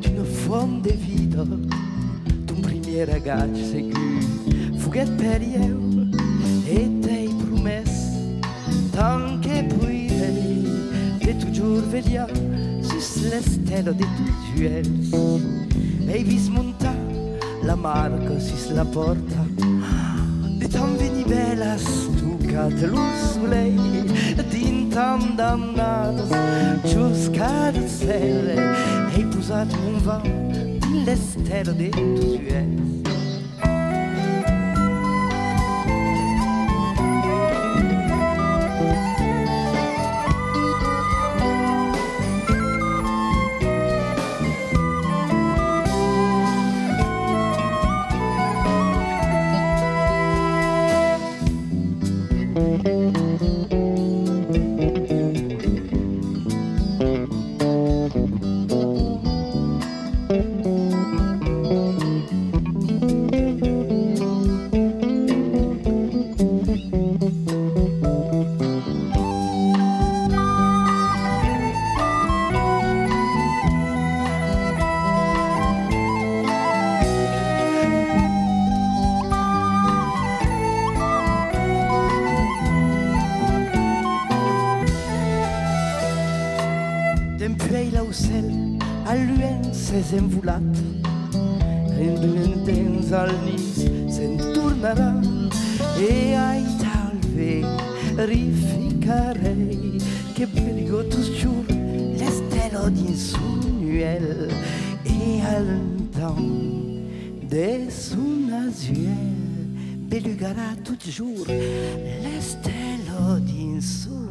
D'une forme de vida, ton premier regard ségur, fuguet per eu, et tes promesses, tant que puirei, de toujours vegliar, sus le stelle de tus yeux, e vis montar la marca sus la porta, de tan venibelas tucat lo soleil, din tan damnadas, ciuscat stelle, e posat un vent din le stelle de tus yeux. Dempuei l'aucel a luen ses envolat, dins al nis se'n tornarà, e ai talve rificarei che brigo toujours l'estero dins son nuel, e al temps de son azuel belugarà toujours l'estero dins son